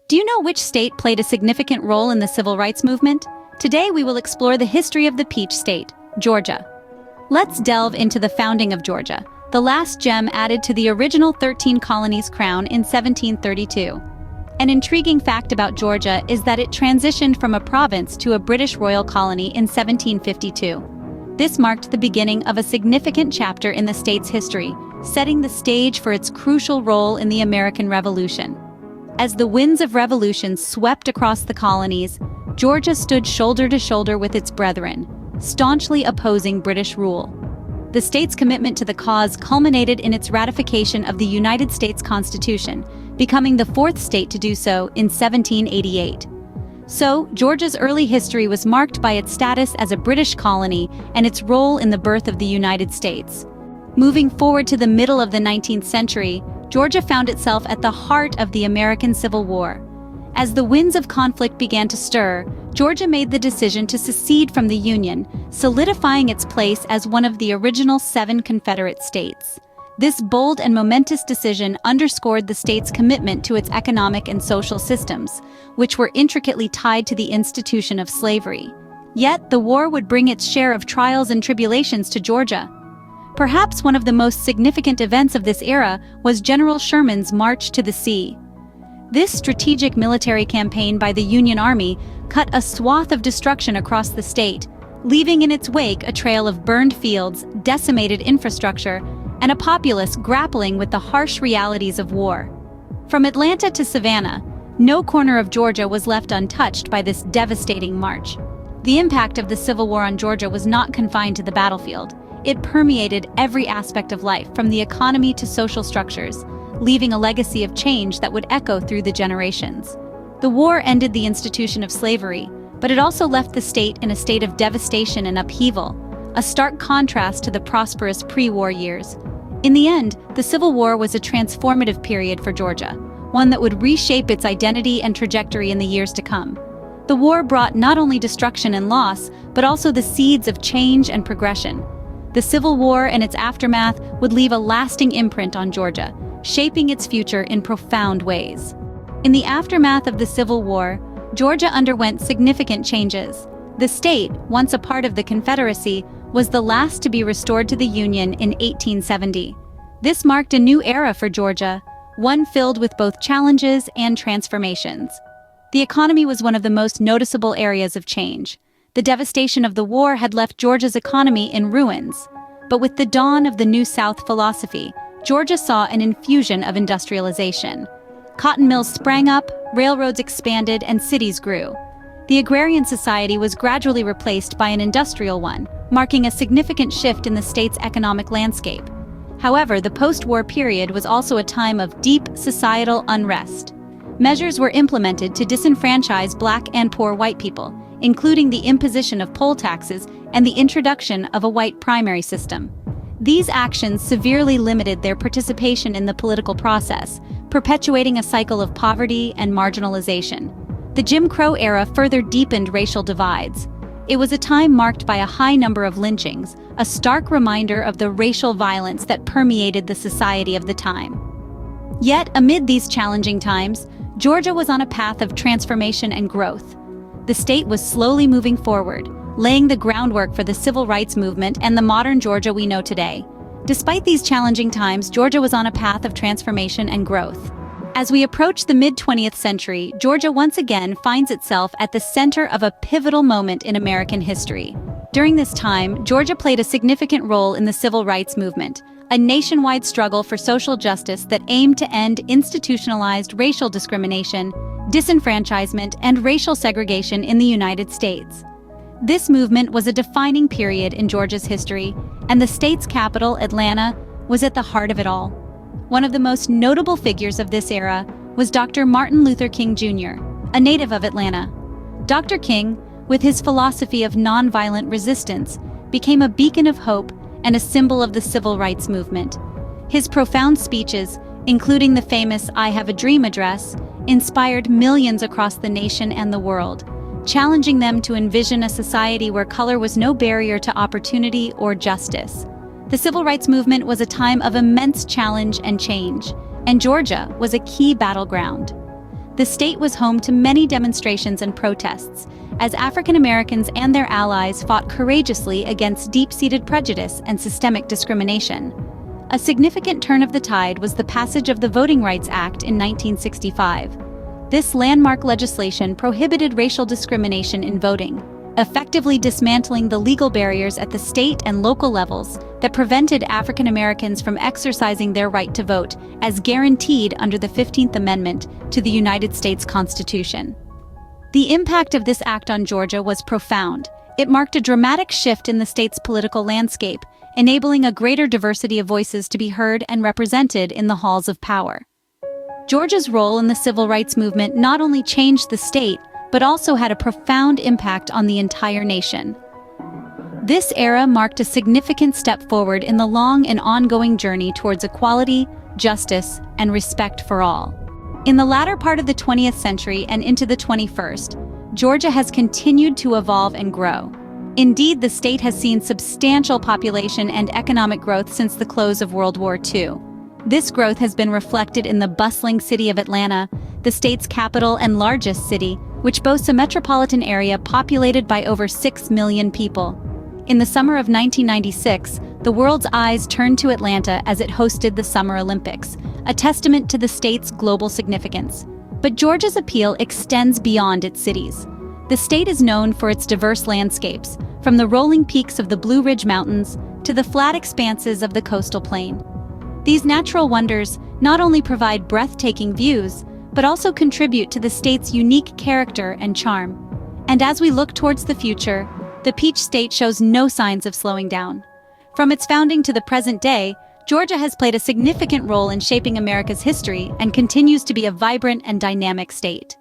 Do you know which state played a significant role in the civil rights movement? Today we will explore the history of the Peach State, Georgia. Let's delve into the founding of Georgia, the last gem added to the original 13 colonies crown in 1732. An intriguing fact about Georgia is that it transitioned from a province to a British royal colony in 1752. This marked the beginning of a significant chapter in the state's history, setting the stage for its crucial role in the American Revolution. As the winds of revolution swept across the colonies, Georgia stood shoulder to shoulder with its brethren, staunchly opposing British rule. The state's commitment to the cause culminated in its ratification of the United States Constitution, becoming the fourth state to do so in 1788. So, Georgia's early history was marked by its status as a British colony and its role in the birth of the United States. Moving forward to the middle of the 19th century, Georgia found itself at the heart of the American Civil War. As the winds of conflict began to stir, Georgia made the decision to secede from the Union, solidifying its place as one of the original 7 Confederate states. This bold and momentous decision underscored the state's commitment to its economic and social systems, which were intricately tied to the institution of slavery. Yet, the war would bring its share of trials and tribulations to Georgia. Perhaps one of the most significant events of this era was General Sherman's March to the Sea. This strategic military campaign by the Union Army cut a swath of destruction across the state, leaving in its wake a trail of burned fields, decimated infrastructure, and a populace grappling with the harsh realities of war. From Atlanta to Savannah, no corner of Georgia was left untouched by this devastating march. The impact of the Civil War on Georgia was not confined to the battlefield. It permeated every aspect of life, from the economy to social structures, leaving a legacy of change that would echo through the generations. The war ended the institution of slavery, but it also left the state in a state of devastation and upheaval, a stark contrast to the prosperous pre-war years. In the end, the Civil War was a transformative period for Georgia, one that would reshape its identity and trajectory in the years to come. The war brought not only destruction and loss, but also the seeds of change and progression. The Civil War and its aftermath would leave a lasting imprint on Georgia, shaping its future in profound ways. In the aftermath of the Civil War, Georgia underwent significant changes. The state, once a part of the Confederacy, was the last to be restored to the Union in 1870. This marked a new era for Georgia, one filled with both challenges and transformations. The economy was one of the most noticeable areas of change. The devastation of the war had left Georgia's economy in ruins. But with the dawn of the New South philosophy, Georgia saw an infusion of industrialization. Cotton mills sprang up, railroads expanded, and cities grew. The agrarian society was gradually replaced by an industrial one, marking a significant shift in the state's economic landscape. However, the post-war period was also a time of deep societal unrest. Measures were implemented to disenfranchise Black and poor white people, including the imposition of poll taxes and the introduction of a white primary system. These actions severely limited their participation in the political process, perpetuating a cycle of poverty and marginalization. The Jim Crow era further deepened racial divides. It was a time marked by a high number of lynchings, a stark reminder of the racial violence that permeated the society of the time. Yet, amid these challenging times, Georgia was on a path of transformation and growth. The state was slowly moving forward, laying the groundwork for the civil rights movement and the modern Georgia we know today. Despite these challenging times, Georgia was on a path of transformation and growth. As we approach the mid-20th century, Georgia once again finds itself at the center of a pivotal moment in American history. During this time, Georgia played a significant role in the civil rights movement, a nationwide struggle for social justice that aimed to end institutionalized racial discrimination, disenfranchisement, and racial segregation in the United States. This movement was a defining period in Georgia's history, and the state's capital, Atlanta, was at the heart of it all. One of the most notable figures of this era was Dr. Martin Luther King Jr., a native of Atlanta. Dr. King, with his philosophy of nonviolent resistance, became a beacon of hope and a symbol of the civil rights movement. His profound speeches, including the famous "I Have a Dream" address, inspired millions across the nation and the world, challenging them to envision a society where color was no barrier to opportunity or justice. The civil rights movement was a time of immense challenge and change, and Georgia was a key battleground. The state was home to many demonstrations and protests, as African Americans and their allies fought courageously against deep-seated prejudice and systemic discrimination. A significant turn of the tide was the passage of the Voting Rights Act in 1965. This landmark legislation prohibited racial discrimination in voting, effectively dismantling the legal barriers at the state and local levels that prevented African Americans from exercising their right to vote as guaranteed under the 15th Amendment to the United States Constitution. The impact of this act on Georgia was profound. It marked a dramatic shift in the state's political landscape, enabling a greater diversity of voices to be heard and represented in the halls of power. Georgia's role in the civil rights movement not only changed the state, but also had a profound impact on the entire nation. This era marked a significant step forward in the long and ongoing journey towards equality, justice, and respect for all. In the latter part of the 20th century and into the 21st, Georgia has continued to evolve and grow. Indeed, the state has seen substantial population and economic growth since the close of World War II. This growth has been reflected in the bustling city of Atlanta, the state's capital and largest city, which boasts a metropolitan area populated by over 6 million people. In the summer of 1996, the world's eyes turned to Atlanta as it hosted the Summer Olympics, a testament to the state's global significance. But Georgia's appeal extends beyond its cities. The state is known for its diverse landscapes, from the rolling peaks of the Blue Ridge Mountains to the flat expanses of the coastal plain. These natural wonders not only provide breathtaking views, but also contribute to the state's unique character and charm. And as we look towards the future, the Peach State shows no signs of slowing down. From its founding to the present day, Georgia has played a significant role in shaping America's history and continues to be a vibrant and dynamic state.